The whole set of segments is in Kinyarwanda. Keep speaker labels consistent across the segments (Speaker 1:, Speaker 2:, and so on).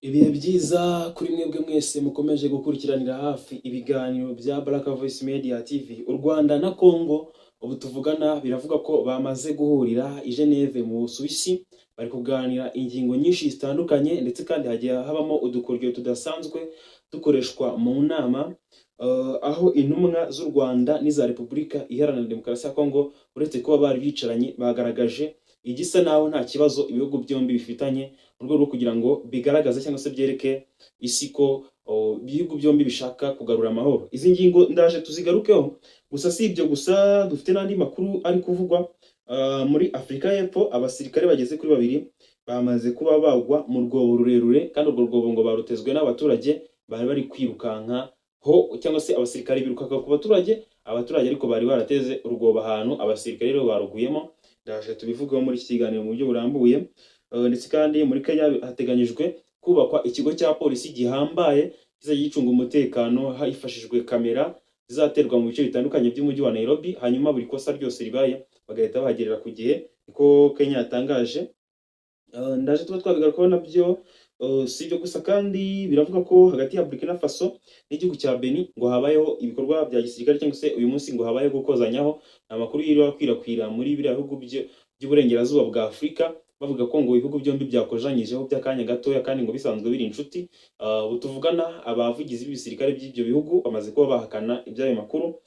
Speaker 1: Ibihe byiza kuri mwebwe mwese mukomeje gukurikiranira hafi ibiganiro bya Black Voice Media TV. U Rwanda na Congo ubu tuvugana biravuga ko bamaze guhurira i Geneve mu Busuwisi, bari kuganira ingingo nyinshi zitandukanye ndetse kandi hagiye habamo udukoryo tudasanzwe dukoreshwa mu nama, aho intumwa z'u Rwanda n'iza Repubulika Iharanira Demokarasi ya Congo uretse kuba bari bicaranye bagaragaje igisa naho nta kibazo ibihugu byombi bifitanye mu rwego rwo kugira ngo bigaragaze cyangwa se byereke isi ko ibihugu byombi bishaka kugarura amahoro. Izi ngingo ndaje tuzigarukeho, gusa si ibyo gusa, dufite n'andi makuru ari kuvugwa muri Afurika y'Epfo. Abasirikare bageze kuri babiri bamaze kuba bagwa mu rwobo rurerure, kandi urwo rwobo ngo barutezwe n'abaturage bari bari kwirukanka ho, cyangwa se abasirikare birukaga ku baturage, abaturage ariko bari barateze urwobo ahantu, abasirikare rero baruguyemo. Ndaje tubivugaho muri iki kiganiro mu buryo burambuye. Ndetse kandi muri Kenya hateganyijwe kubakwa ikigo cya polisi gihambaye kizajya gicunga umutekano hifashishijwe kamera zizaterwa mu bice bitandukanye by'umujyi wa Nairobi, hanyuma buri kosa ryose ribaye bagahita bahagerera ku gihe, niko Kenya yatangaje. Ndaje tuba twabigarukaho nabyo. Si ibyo gusa kandi biravuga ko hagati ya Burkina Faso n'igihugu cya Benin ngo habayeho ibikorwa bya gisirikare, cyangwa se uyu munsi ngo habayeho gukozanyaho. Amakuru yiriwe akwirakwira muri biriya bihugu by'uburengerazuba bwa Afurika, bavuga ko ngo ibihugu byombi byakojanyijeho by'akanya gatoya kandi ngo bisanzwe biri inshuti. Ubu tuvugana abavugizi b'ibisirikare by'ibyo bihugu bamaze kuba bahakana iby'ayo makuru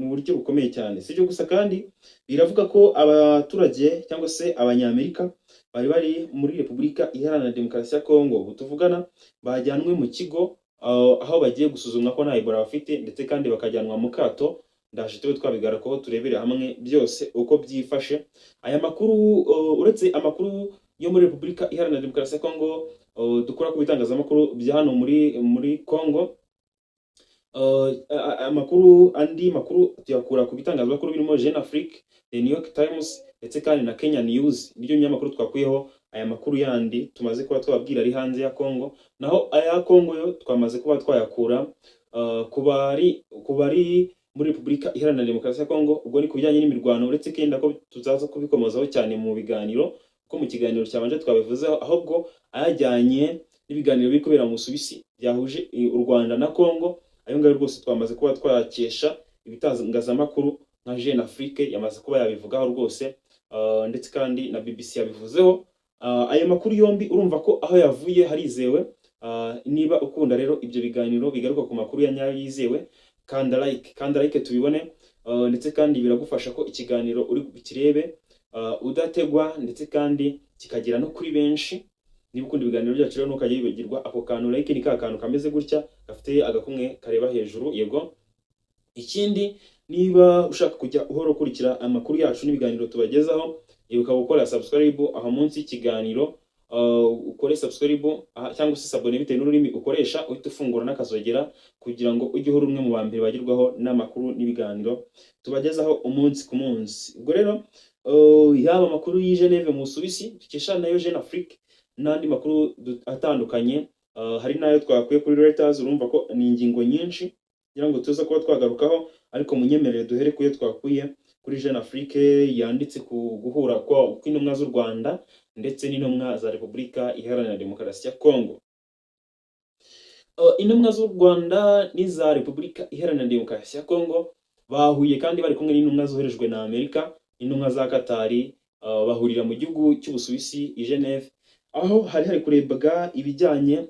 Speaker 1: mu buryo bukomeye cyane. Si ibyo gusa kandi biravuga ko abaturage cyangwa se abanyamerika bari bari muri Repubulika Iharanira Demokarasi ya Congo, ubu tuvugana bajyanwe mu kigo aho bagiye gusuzumwa ko nta Ebola bafite, ndetse kandi bakajyanwa mu kato. Ndaje tube twabigarukaho turebere hamwe byose uko byifashe. Aya makuru uretse amakuru yo muri Repubulika Iharanira Demokarasi ya Congo dukora ku bitangazamakuru bya hano muri Congo, andi makuru tuyakura ku bitangazamakuru birimo Jeune Afrique, The New York Times ndetse kandi na Kenya News. Niryo nyamakuru twakuyeho aya makuru yandi tumaze kuba twabwira ari hanze ya Congo, naho aya Congo yo twamaze kuba twayakura ku bari muri Repubulika Iharanira Demokarasi ya Congo. Ubwo ni kubijyanye n'imirwano, uretse kenda ko tuzaza kubikomozaho cyane mu biganiro, ko mu kiganiro cyabanje twabivuzeho, ahubwo ayajyanye n'ibiganiro biri kubera mu Busuwisi byahuje u Rwanda na Congo. Ayo ngayo rwose twamaze kuba twakesha ibitangazamakuru nka Jeune Afrique yamaze kuba yabivugaho rwose, ndetse kandi na BBC yabivuzeho. Ayo makuru yombi urumva ko aho yavuye harizewe. Niba ukunda rero ibyo biganiro bigaruka ku makuru ya nyayo yizewe, kanda like tubibone, ndetse kandi biragufasha ko ikiganiro uri bukirebe udategwa, ndetse kandi kikagera no kuri benshi. Niba ukunda ibiganiro byacu rero ntukajye wibagirwa ako kantu like, ni ka kantu kameze gutya gafite agakumwe kareba hejuru, yego. Ikindi, niba ushaka kujya uhora ukurikira amakuru yacu n'ibiganiro tubagezaho, ibuka gukora subscribe aho munsi y'ikiganiro, ukore subscribe cyangwa se sabone bitewe n'ururimi ukoresha, uhita ufungura n'akazogera kugira ngo ujye uhora umwe mu ba mbere bagerwaho n'amakuru n'ibiganiro tubagezaho umunsi ku munsi. Ubwo rero yaba amakuru y'i Geneve mu Busuwisi dukesha nayo Jeune Afrique, n'andi makuru atandukanye, hari nayo twakuye kuri Reuters. Urumva ko ni ingingo nyinshi kugira ngo tuza kuba twagarukaho, ariko munyemerere duhere kuyo twakuye kuri Jeune Afrique yanditse ku guhura kw'intumwa z'u Rwanda ndetse n'intumwa za Repubulika Iharanira Demokarasi ya Congo. Intumwa z'u Rwanda n'iza Repubulika Iharanira Demokarasi ya Congo bahuye kandi bari kumwe n'intumwa zoherejwe na Amerika, intumwa za Katari, bahurira mu gihugu cy'Ubusuwisi i Geneve, aho hari kurebwa ibijyanye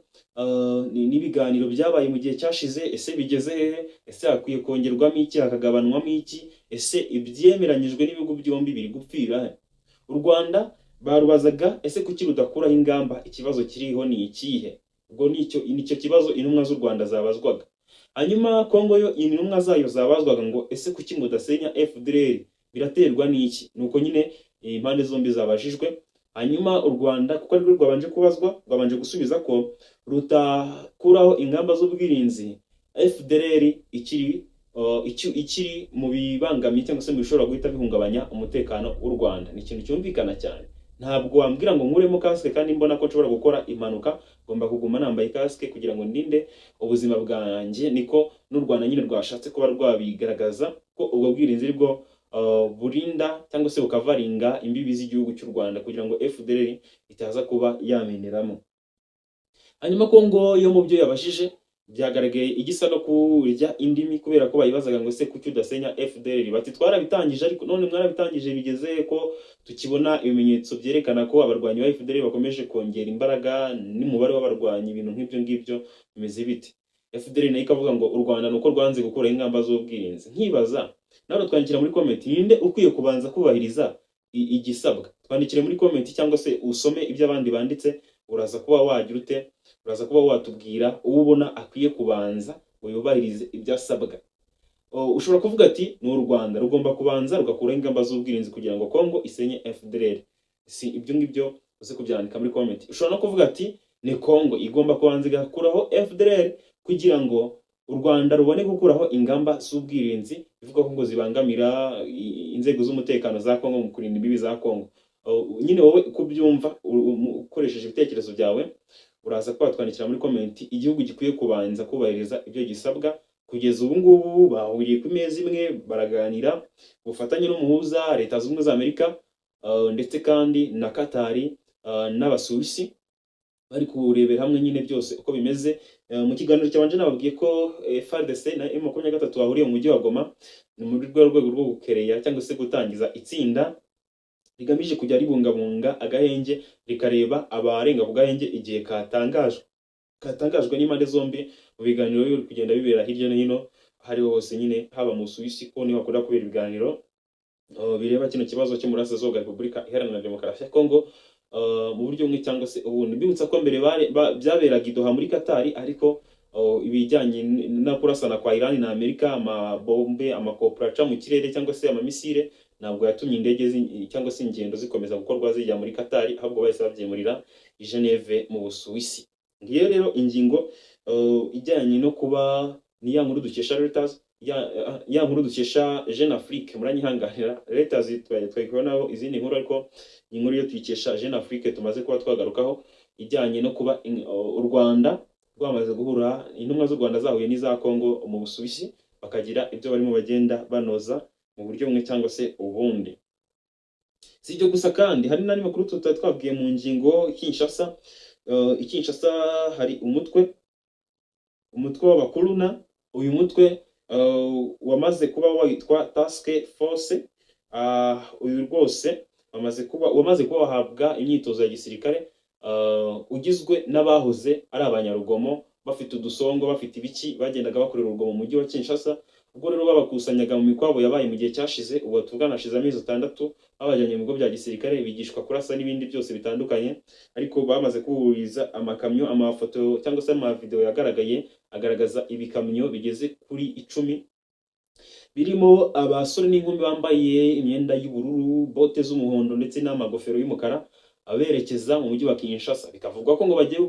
Speaker 1: n'ibiganiro byabaye mu gihe cyashize. Ese bigeze hehe? Ese hakwiye kongerwamo iki, hakagabanwamo iki? Ese ibyemeranyijwe n'ibihugu byombi biri gupfira he? U Rwanda barubazaga ese kuki rudakuraho ingamba, ikibazo kiriho ni ikihe? Ubwo nicyo kibazo intumwa z'u Rwanda zabazwaga. Hanyuma Congo yo intumwa zayo zabazwaga ngo ese kuki mudasenya FDLR, biraterwa n'iki? Nuko nyine impande zombi zabajijwe. Hanyuma u Rwanda kuko ari rwo rwabanje kubazwa, rwabanje gusubiza ko rutakuraho ingamba z'ubwirinzi FDLR ikiri mu bibangamiye cyangwa se mu bishobora guhita bihungabanya umutekano w'u Rwanda. Ni ikintu cyumvikana cyane. Ntabwo wambwira ngo nkuremo kasike kandi mbona ko nshobora gukora impanuka, ngomba kuguma nambaye kasike kugira ngo ndinde ubuzima bwanjye. Niko n'u Rwanda nyine rwashatse kuba rwabigaragaza ko ubwo bwirinzi bwo burinda cyangwa se bukavaringa imbibi z'igihugu cy'u Rwanda kugira ngo FDLR itaza kuba yameneramo. Hanyuma Kongo yo mu byo yabashije byagaragaye igisa no kurya indimi kubera ko bayibazaga ngo se kuki udasenya FDLR, bati twarabitangije ariko none mwarabitangije bigeze ko tukibona ibimenyetso byerekana ko abarwanyi ba FDLR bakomeje kongera imbaraga n'umubare w'abarwanyi, ibintu nk'ibyo ngibyo bimeze bite? FDLR nayo ikavuga ngo u Rwanda nuko rwanze gukuraho ingamba z'ubwirinzi. Nkibaza nawe twandikira muri comment ninde ukwiye kubanza kubahiriza igisabwa, twandikire muri comment cyangwa se usome ibyo abandi banditse, uraza kuba wagira ute, uraza kuba watubwira uwo ubona akwiye kubanza ngo yubahirize ibyasabwa. Ushobora kuvuga ati ni u Rwanda rugomba kubanza rugakuraho ingamba z'ubwirinzi kugira ngo Kongo isenye FDLR. Si ibyo ngibyo uze kubyandika muri comment. Ushobora no kuvuga ati ni Kongo igomba kubanza igakuraho FDLR kugira ngo u Rwanda rubone gukuraho ingamba z'ubwirinzi bivuga ko ngo zibangamira inzego z'umutekano za Kongo mu kurinda imbibi za Kongo. Nyine wowe kubyumva ukoresheje ibitekerezo byawe uraza kuba twandikira muri comment igihugu gikwiye kubanza kubahiriza ibyo gisabwa. Kugeza ubu ngubu bahuriye ku meza imwe baraganira ubufatanye n'umuhuza Leta Zunze Ubumwe za Amerika ndetse kandi na Katari n'Abasuwisi, bari kurebera hamwe nyine byose uko bimeze. Mu kiganiro cyabanje nababwiye ko FARDC na M23 bahuriye mu mujyi wa Goma mu rwego rwo gukereya cyangwa se gutangiza itsinda rigamije kujya ribungabunga agahenge rikareba abarenga ku gahenge igihe katangajwe n'impande zombi mu biganiro biri kugenda bibera hirya no hino hari hose, nyine haba mu Suisse ko niho hakunda kubera ibiganiro bireba kino kibazo cyo muri Burasirazuba bwa Repubulika Iharanira Demokarasi ya Kongo mu buryo bumwe cyangwa se ubundi. Bibutsa ko mbere byaberaga i Doha muri Katari, ariko ibijyanye no kurasana kwa Iran na Amerika, amabombe, amakopera aca mu kirere cyangwa se amamisire, ntabwo yatumye indege cyangwa se ingendo zikomeza gukorwa zijya muri Katari, ahubwo bahise babyimurira i Geneve mu Busuwisi. Ngiyo rero ingingo ijyanye no kuba ni ya nkuru dukesha Reuters, ya nkuru dukesha Jeune Afrique, muranyihanganira Reuters twayikonaho izindi nkuru, ariko inkuru yo tuyikesha Jeune Afrique tumaze kuba twagarukaho ijyanye no kuba u Rwanda rwamaze guhura, intumwa z'u Rwanda zahuye n'iza Kongo mu Busuwisi bakagira ibyo barimo bagenda banoza mu buryo bumwe cyangwa se ubundi. Si ibyo gusa kandi hari n'andi makuru tutari twabwiye mu ngingo Kinshasa. Kinshasa hari umutwe w'abakuruna. Uyu mutwe wamaze kuba witwa Task Force. Uyu rwose wamaze kuba wahabwa imyitozo ya gisirikare, ugizwe n'abahoze ari abanyarugomo, bafite udusongo, bafite ibiki, bagendaga bakorera urugomo mu mujyi wa Kinshasa. Ubwo rero babakusanyaga mu mikwabo yabaye mu gihe cyashize, ubu tuganashize amezi 6 babajyanye mu bigo bya gisirikare, bigishwa kurasa n'ibindi byose bitandukanye. Ariko bamaze kuhuriza amakamyo, amafoto cyangwa se amavideo yagaragaye agaragaza ibikamyo bigeze kuri 10 birimo abasore n'inkumi bambaye imyenda y'ubururu, bote z'umuhondo ndetse n'amagofero y'umukara, aberekeza mu mujyi wa Kinshasa. Bikavugwa ko ngo bagiye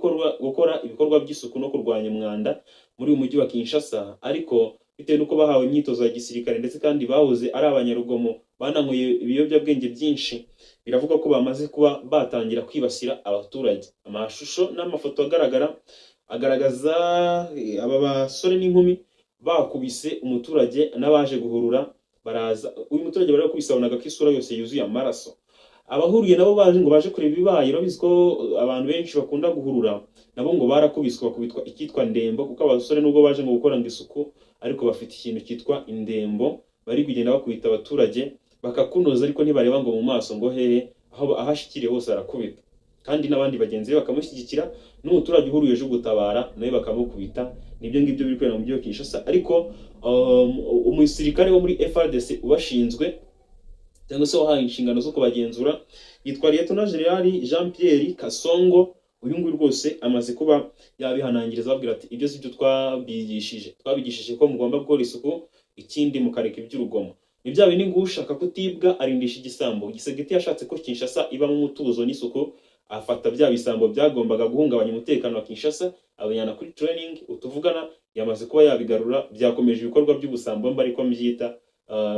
Speaker 1: gukora ibikorwa by'isuku no kurwanya umwanda muri uyu mujyi wa Kinshasa, ariko bitewe nuko bahawe imyitozo ya gisirikare ndetse kandi bahoze ari abanyarugomo, bananyoye ibiyobyabwenge byinshi, biravuga ko bamaze kuba batangira kwibasira abaturage. Amashusho n'amafoto agaragaza aba basore n'inkumi bakubise umuturage n'abaje guhurura, baraza uyu muturage bari kubisabonaga ko isura yose yuzuye amaraso. Abahuriye nabo baje kureba ibibaye, urabizi ko abantu benshi bakunda guhurura, nabo ngo barakubiswe bakubitwa ikitwa ndembo, kuko abasore nubwo baje ngo gukora isuku ariko bafite ikintu cyitwa indembo, bari kugenda bakubita abaturage bakakunoza, ariko ntibareba ngo mu maso ngo hehe, aho ahashikiriye hose arakubita. Kandi n'abandi bagenzi be bakamushyigikira, n'umuturage uhuriye ejo gutabara nawe bakamukubita. Nibyo ngibyo biri kwera mu byo Kinshasa. Ariko umusirikare wo muri FARDC ubashinzwe cyangwa se wahaye inshingano zo kubagenzura yitwa Lieutenant General Jean Pierre Kasongo. Uyu nguyu rwose amaze kuba yabihanangiriza ababwira ati ibyo sibyo twabigishije ko mugomba gukora isuku, ikindi mukareka iby'urugomo. Ni bya bindi ngo ushaka kutibwa arindisha igisambo. Gisegeti yashatse ko Kinshasa ibamo umutuzo n'isuku, afata bya bisambo byagombaga guhungabanya umutekano wa Kinshasa, abanyana kuri training. Utuvugana yamaze kuba yabigarura, byakomeje ibikorwa by'ubusambo mba ariko mbyita,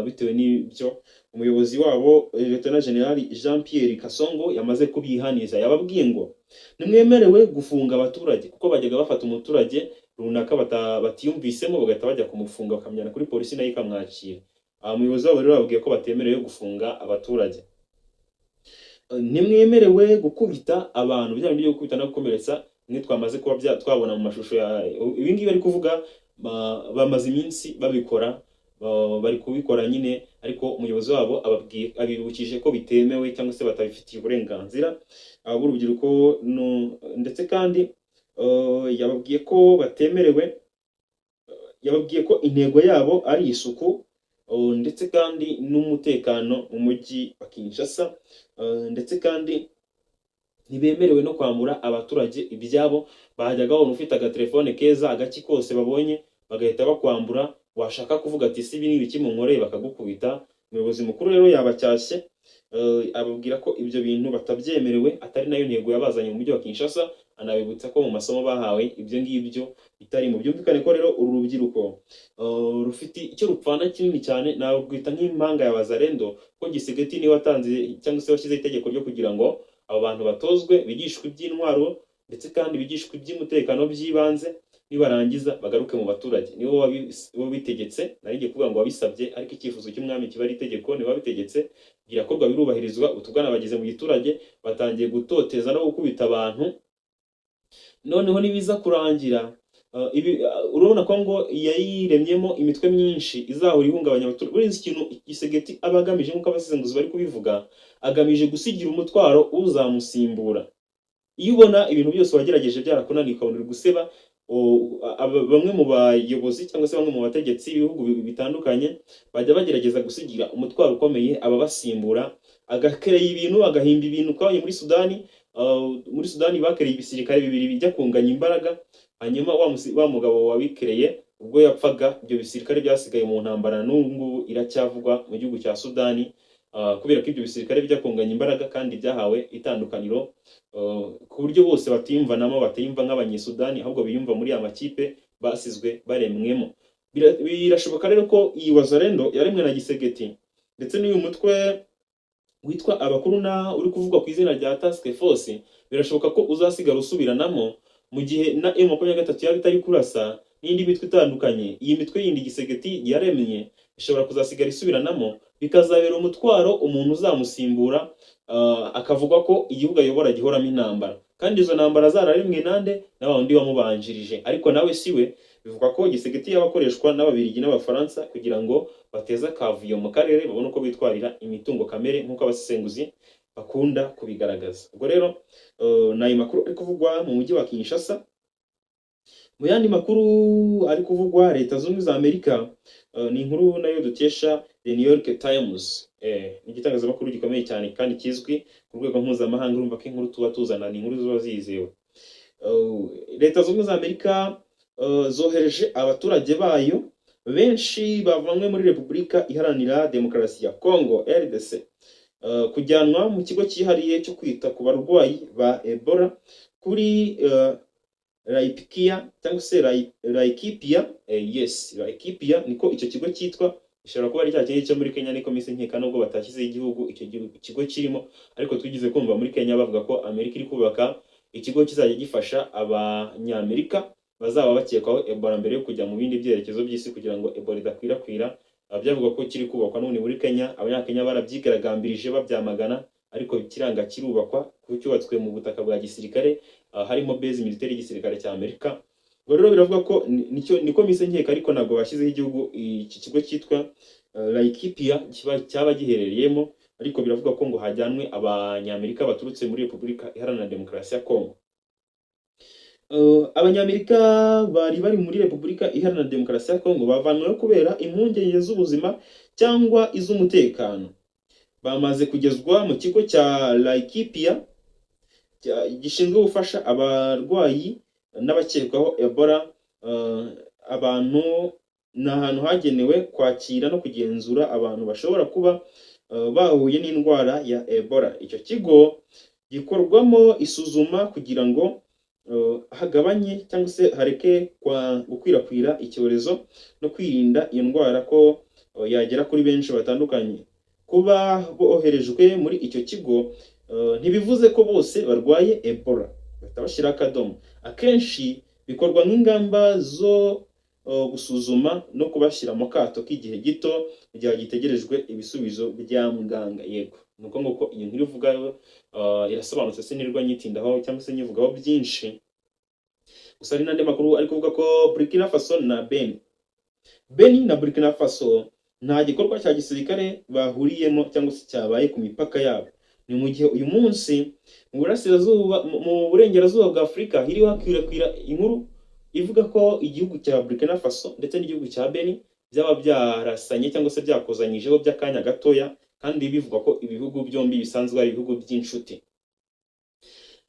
Speaker 1: bitewe n'ibyo umuyobozi wabo Lieutenant General Jean Pierre Kasongo yamaze kubihaniza. Yababwiye ngo nimwemerewe gufunga abaturage, kuko bajyaga bafata umuturage runaka batiyumvisemo bagahita bajya kumufunga bakamyana kuri polisi nayo ikamwakira. Umuyobozi wabo rero babwiye ko batemerewe gufunga abaturage. Nimwemerewe gukubita abantu, bya bindi byo gukubita no gukomeretsa, imwe twamaze kuba twabona mu mashusho ibi ngibi bari kuvuga bamaze iminsi babikora, bari kubikora nyine, ariko umuyobozi wabo abibukije ko bitemewe cyangwa se batabifitiye uburenganzira b'urubyiruko, ndetse kandi yababwiye ko batemerewe, yababwiye ko intego yabo ari isuku ndetse kandi n'umutekano mu mujyi wa Kinshasa, ndetse kandi ntibemerewe no kwambura abaturage ibyabo. Bajyaga babona ufite agatelefone keza agaki kose babonye bagahita bakwambura, washaka kuvuga ati si ibi ni ibiki munkoreye bakagukubita. Umuyobozi mukuru rero yabacyashye, ababwira ko ibyo bintu batabyemerewe, atari nayo ntego yabazanye mu mujyi wa Kinshasa, anabibutsa ko mu masomo bahawe ibyo ngibyo bitari mu. Byumvikane ko rero uru rubyiruko rufite icyo rupfana kinini cyane, nabwita nk'impanga ya Wazalendo, ko Gisegeti niwe watanze cyangwa se washyizeho itegeko ryo kugira ngo abo bantu batozwe, bigishwe iby'intwaro ndetse kandi bigishwe iby'umutekano by'ibanze, nibarangiza bagaruke mu baturage. Nibo wabitegetse, nari ngiye kuvuga ngo wabisabye, ariko icyifuzo cy'umwami kiba ari itegeko, niwe wabitegetse, birakorwa birubahirizwa. Utugana bageze mu giturage batangiye gutoteza no gukubita abantu. Noneho nibiza kurangira, urabona ko ngo yayiremyemo imitwe myinshi izahora ihungabanya abaturage. Buriya ikintu Gisegeti aba agamije, nk'uko abasesenguzi bari kubivuga, agamije gusigira umutwaro uzamusimbura. Iyo ubona ibintu byose wagerageje byarakunaniye, ukabona uri guseba, bamwe mu bayobozi cyangwa se bamwe mu bategetsi b'ibihugu bitandukanye bajya bagerageza gusigira umutwaro ukomeye ababasimbura, agakereye ibintu, agahimba ibintu. Twabonye muri Sudani bakereye ibisirikare bibiri bijya kunganya imbaraga, hanyuma wa mugabo wabikereye ubwo yapfaga, ibyo bisirikare byasigaye mu ntambara n'ubu ngubu iracyavugwa mu gihugu cya Sudani, kubera ko ibyo bisirikare bijya kunganya imbaraga kandi byahawe itandukaniro, ku buryo bose batiyumvanamo, batiyumva nk'abanyesudani, ahubwo biyumva muri ya makipe basizwe baremwemo. Birashoboka rero ko iyi Wazalendo yaremwe na Gisegeti, ndetse n'uyu mutwe witwa abakuruna uri kuvugwa ku izina rya Task Force, birashoboka ko uzasigara usubiranamo mu gihe na M23 yaba itari kurasa n'indi mitwe itandukanye. Iyi mitwe yindi Gisegeti yaremye ishobora kuzasigara isubiranamo, bikazabera umutwaro umuntu uzamusimbura, akavuga ko igihugu ayobora gihoramo intambara, kandi izo ntambara zararemwe nande na wundi wamubanjirije, ariko nawe siwe. Bivuga ko Gisegeti yabakoreshwa n'Ababiligi n'Abafaransa kugira ngo bateze akavuyo mu karere, babone uko bitwarira imitungo kamere, nk'uko abasesenguzi bakunda kubigaragaza. Ubwo rero nayo makuru ari kuvugwa mu mujyi wa Kinshasa. Mu yandi makuru ari kuvugwa Leta Zunze Ubumwe za Amerika, ni inkuru nayo dukesha The New York Times, ni igitangazamakuru gikomeye cyane kandi kizwi ku rwego mpuzamahanga. Urumva ko inkuru tuba tuzana ni inkuru ziba zizewe. Leta Zunze Ubumwe za Amerika zohereje abaturage bayo benshi bavanywe muri Repubulika Iharanira Demokarasi ya Congo RDC, kujyanwa mu kigo cyihariye cyo kwita ku barwayi ba Ebola kuri Laikipia cyangwa se Laikipia. Yes, Laikipia niko icyo kigo cyitwa. Ishobora kuba ari cya kintu cyo muri Kenya, niko mise nkeka, nubwo batashyizeho igihugu icyo kigo kirimo, ariko twigize kumva muri Kenya bavuga ko Amerika iri kubaka ikigo kizajya gifasha abanyamerika bazaba bakekwaho Ebola mbere yo kujya mu bindi byerekezo by'isi kugira ngo Ebola idakwirakwira. Byavuga ko kiri kubakwa n'ubundi muri Kenya. Abanyakenya barabyigaragambirije babyamagana, ariko kiranga kirubakwa, cyubatswe mu butaka bwa gisirikare, harimo base militaire y'igisirikare cya Amerika. Ubwo rero biravuga ko niko mise nkeka, ariko ntabwo bashyizeho igihugu iki kigo cyitwa Laikipia cyaba giherereyemo, ariko biravuga ko ngo hajyanwe abanyamerika baturutse muri Repubulika Iharanira Demokarasi ya Congo. Abanyamerika bari muri Repubulika Iharanira Demokarasi ya Congo bavanweho kubera impungenge z'ubuzima cyangwa iz'umutekano. Bamaze kugezwa mu kigo cya Laikipia gishinzwe gufasha abarwayi n'abakekwaho Ebola. Abantu ni ahantu hagenewe kwakira no kugenzura abantu bashobora kuba bahuye n'indwara ya Ebola. Icyo kigo gikorwamo isuzuma kugira ngo hagabanye cyangwa se hareke gukwirakwira icyorezo no kwirinda iyo ndwara ko yagera kuri benshi batandukanye. Kuba boherejwe muri icyo kigo ntibivuze ko bose barwaye Ebola, batabashyira akadomo. Akenshi bikorwa nk'ingamba zo gusuzuma no kubashyira mu kato k'igihe gito igihe gitegerejwe ibisubizo bya muganga. Yego, nuko nguko iyi nkuru ivuga, irasobanutse, sinirwa nyitindaho cyangwa se nyivugaho byinshi. Gusa hari n'andi makuru ari kuvuga ko Burkina Faso na Benin na Burkina Faso nta gikorwa cya gisirikare bahuriyemo cyangwa se cyabaye ku mipaka yabo. Ni mu gihe uyu munsi mu burengerazuba bwa Afurika hiriho hakwirakwira inkuru ivuga ko igihugu cya Burkina Faso ndetse n'igihugu cya Benin byaba byarasanye cyangwa se byakozanyijeho by'akanya gatoya, kandi bivugwa ko ibihugu byombi bisanzwe ari ibihugu by'inshuti.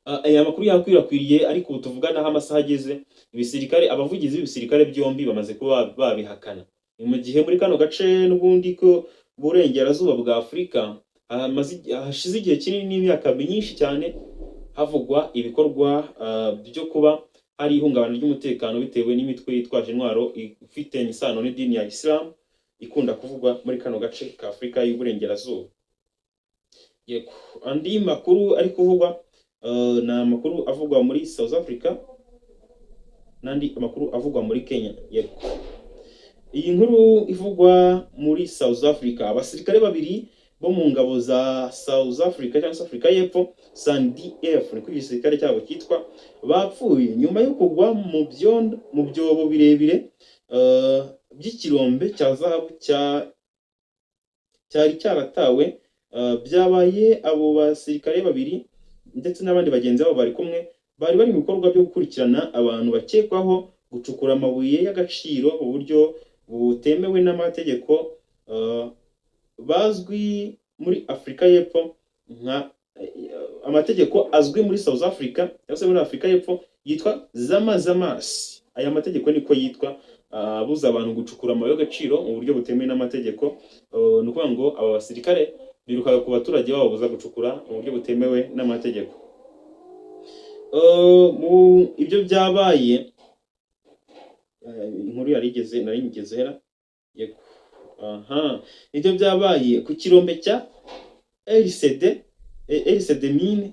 Speaker 1: Aya makuru yakwirakwiriye ariko ubu tuvuganaho amasaha ageze, abavugizi b'ibisirikare byombi bamaze kuba babihakana. Ni mu gihe muri kano gace n'ubundi ko burengerazuba bwa Afurika hashize igihe kinini n'imyaka myinshi cyane havugwa ibikorwa byo kuba hari ihungabana ry'umutekano bitewe n'imitwe yitwaje intwaro ifitanye isano n'idini ya Islam ikunda kuvugwa muri kano gace ka Afurika y'uburengerazuba. Yego, andi makuru ari kuvugwa ni amakuru avugwa muri South Africa n'andi amakuru avugwa muri Kenya. Yego, iyi nkuru ivugwa muri South Africa, abasirikare babiri bo mu ngabo za South Africa cyangwa se Afrika y'Epfo SANDF niko igisirikare cyabo cyitwa, bapfuye nyuma yo kugwa mu byobo birebire by'ikirombe cya zahabu cyari cyaratawe. Byabaye abo basirikare babiri ndetse n'abandi bagenzi babo bari kumwe bari mu bikorwa byo gukurikirana abantu bakekwaho gucukura amabuye y'agaciro mu buryo butemewe n'amategeko, bazwi muri Afurika y'Epfo amategeko azwi muri South Africa cyangwa se muri Afurika y'Epfo yitwa Zamazamas. Aya mategeko niko yitwa, abuza abantu gucukura amabuye y'agaciro mu buryo butemewe n'amategeko. Ni ukuvuga ngo aba basirikare birukaga ku baturage bababuza gucukura mu buryo butemewe n'amategeko. Ibyo byabaye inkuru nari ngeze hera. Yego, ibyo byabaye ku kirombe cya LCD mine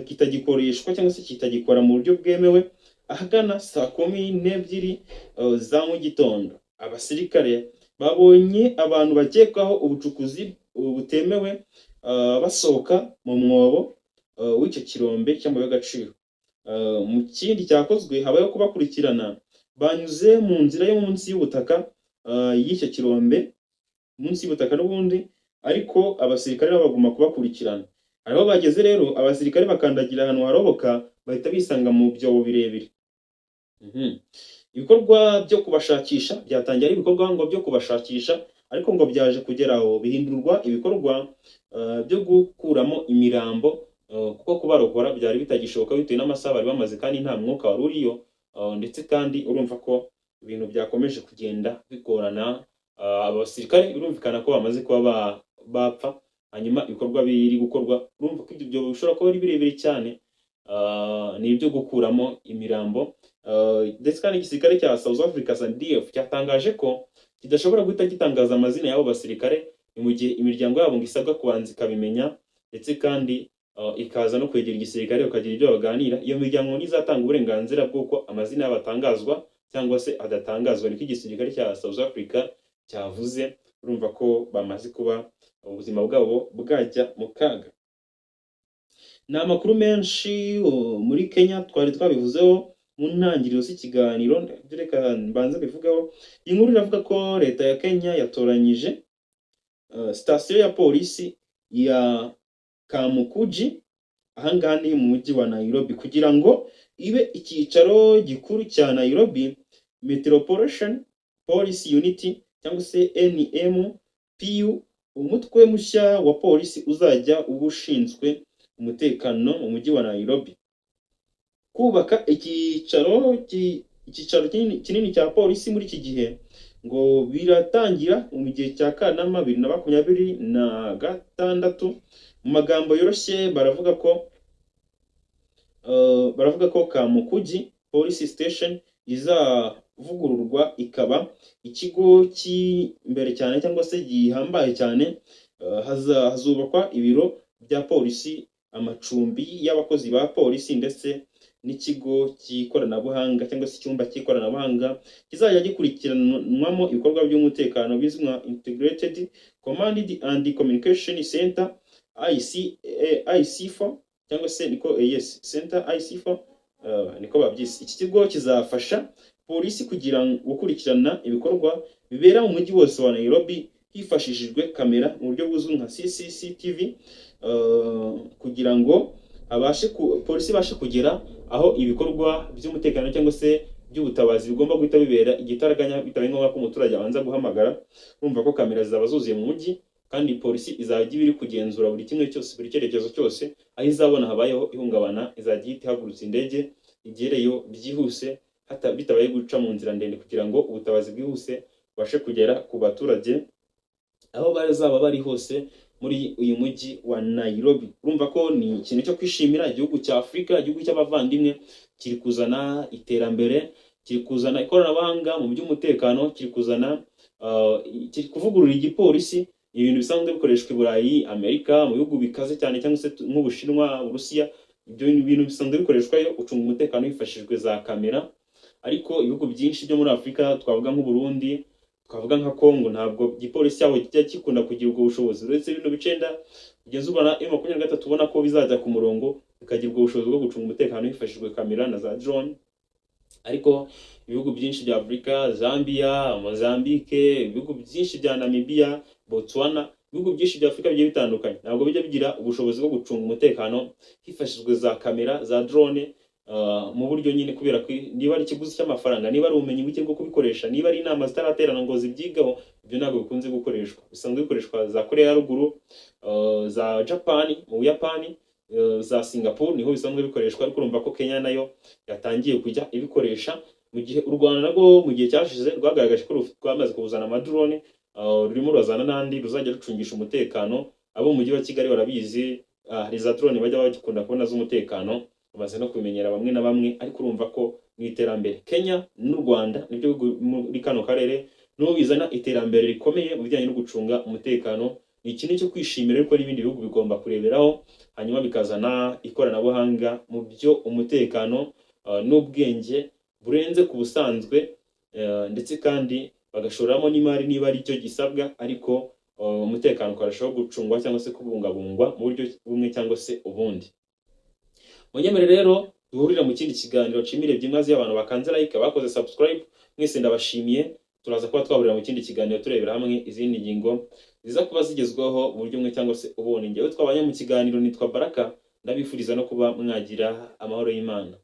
Speaker 1: kitagikoreshwa cyangwa se kitagikora mu buryo bwemewe ahagana saa 12 za mu gitondo. Abasirikare babonye abantu bakekwaho ubucukuzi butemewe basohoka mu mwobo w'icyo kirombe cy'amabuye y'agaciro. Mu kindi cyakozwe habayeho kubakurikirana, banyuze mu nzira yo munsi y'ubutaka y'icyo kirombe, munsi y'ubutaka n'ubundi, ariko abasirikare baguma kubakurikirana. Ariho bageze rero abasirikare bakandagira ahantu haroboka bahita bisanga mu byobo birebire. Ibikorwa byo kubashakisha byatangiye ari ibikorwa ngo byo kubashakisha, ariko ngo byaje kugeraho bihindurwa ibikorwa byo gukuramo imirambo, kuko kubarokora byari bitagishoboka bitewe n'amasaha bari bamaze kandi nta mwuka wari uriyo, ndetse kandi urumva ko ibintu byakomeje kugenda bigorana. Abasirikare birumvikana ko bamaze kuba bapfa, hanyuma ibikorwa biri gukorwa urumva ko ibyo bishobora kuba ari birebire cyane, ni ibyo gukuramo imirambo. Ndetse kandi igisirikare cya South Africa SANDF cyatangaje ko kidashobora guhita gitangaza amazina y'abo basirikare, ni mu gihe imiryango yabo ngo isabwa kubanza ikabimenya, ndetse kandi ikaza no kwegera igisirikare bakagira ibyo baganira. Iyo miryango nizatanga uburenganzira bw'uko amazina yabo atangazwa cyangwa se adatangazwa, niko igisirikare cya South Africa cyavuze. Urumva ko bamaze kuba ubuzima bwabo bwajya mu kaga. Ni amakuru menshi muri Kenya twari twabivuzeho mu ntangiriro z'ikiganiro, reka mbanza bivugaho. Iyi nkuru iravuga ko leta ya Kenya yatoranyije sitasiyo ya polisi ya Kamukuji ahangaha ni mu mujyi wa Nairobi kugira ngo ibe icyicaro gikuru cya Nairobi Metropolitan Police Unity cyangwa se NMPU, umutwe mushya wa polisi uzajya ubushinzwe umutekano mu mujyi wa Nairobi. Kubaka icyicaro kinini cya polisi muri iki gihe ngo biratangira mu gihe cya Kanama 2026. Mu magambo yoroshye baravuga ko Kamukuji Police Station izavugururwa ikaba ikigo cy'imbere cyane cyangwa se gihambaye cyane. Hazubakwa ibiro bya polisi, amacumbi y'abakozi ba polisi, ndetse n'ikigo cy'ikoranabuhanga cyangwa se icyumba cy'ikoranabuhanga kizajya gikurikiranwamo ibikorwa by'umutekano bizwi nka Integrated Command and Communication Center IC4 cyangwa se niko center IC4 niko babyise. Iki kigo kizafasha polisi gukurikirana ibikorwa bibera mu mujyi wose wa Nairobi hifashishijwe kamera mu buryo buzwi nka CCTV, kugira ngo polisi ibashe kugera aho ibikorwa by'umutekano cyangwa se by'ubutabazi bigomba guhita bibera igitaraganya, bitabaye ngombwa ko umuturage abanza guhamagara. Urumva ko kamera zizaba zuzuye mu mujyi, kandi polisi izajya iri kugenzura buri kimwe cyose, buri cyerekezo cyose. Aho izabona habayeho ihungabana, izajya ihita ihagurutsa indege igereyo byihuse, bitabaye guca mu nzira ndende, kugira ngo ubutabazi bwihuse bubashe kugera ku baturage aho bazaba bari hose muri uyu mujyi wa Nairobi. Urumva ko ni ikintu cyo kwishimira. Igihugu cya Afurika, igihugu cy'abavandimwe, kiri kuzana iterambere, kiri kuzana ikoranabuhanga mu by'umutekano, kiri kuvugurura igipolisi. Ibintu bisanzwe bikoreshwa i Burayi, Amerika, mu bihugu bikaze cyane cyangwa se nk'Ubushinwa, Uburusiya, ibyo bintu bisanzwe bikoreshwayo gucunga umutekano hifashishijwe za kamera. Ariko ibihugu byinshi byo muri Afurika, twavuga nk'u Burundi, twavuga nka Kongo, ntabwo igipolisi cyabo kijya gikunda kugira ubwo bushobozi. Uretse bino bicenda kugenzurwa na M23, ubona ko bizajya ku murongo bikagira ubwo bushobozi bwo gucunga umutekano hifashishijwe kamera na za drone. Ariko ibihugu byinshi bya Afurika, Zambia, Mozambique, ibihugu byinshi bya Namibia, Botswana, ibihugu byinshi bya Afurika bigiye bitandukanye, ntabwo bijya bigira ubushobozi bwo gucunga umutekano hifashishijwe za kamera, za drone, mu buryo nyine, kubera ko niba ari ikiguzi cy'amafaranga, niba ari ubumenyi buke bwo kubikoresha, niba ari inama zitaraterana ngo zibyigaho, ibyo ntabwo bikunze gukoreshwa. Bisanzwe bikoreshwa za Korea ya ruguru, za Japan, mu Buyapani, za Singapore niho bisanzwe bikoreshwa. Ariko urumva ko Kenya nayo yatangiye kujya ibikoresha, mu gihe u Rwanda narwo mu gihe cyashize rwagaragaje ko rwamaze kuzana amadrone, rurimo rurazana n'andi ruzajya rucungisha umutekano. Abo mu mujyi wa Kigali barabizi, hari za drone bajya bagikunda kubona z'umutekano, bamaze no kumenyera bamwe na bamwe. Ariko urumva ko ni iterambere. Kenya n'u Rwanda nibyo muri kano karere niho bizana iterambere rikomeye mu bijyanye no gucunga umutekano. Ni ikintu cyo kwishimira, ariko n'ibindi bihugu bigomba kureberaho, hanyuma bikazana ikoranabuhanga mu byo umutekano n'ubwenge burenze ku busanzwe, ndetse kandi bagashoramo n'imari niba ari cyo gisabwa. Ariko umutekano ukarushaho gucungwa cyangwa se kubungabungwa mu buryo bumwe cyangwa se ubundi. Munyemere rero duhurira mu kindi kiganiro. Nshimire byimaze abantu bakanze like, bakoze subscribe, mwese ndabashimiye. Turaza kuba twahurira mu kindi kiganiro turebera hamwe izindi ngingo ziza kuba zigezweho mu buryo bumwe cyangwa se ubundi. Njyewe twabanye mu kiganiro nitwa Baraka, ndabifuriza no kuba mwagira amahoro y'Imana.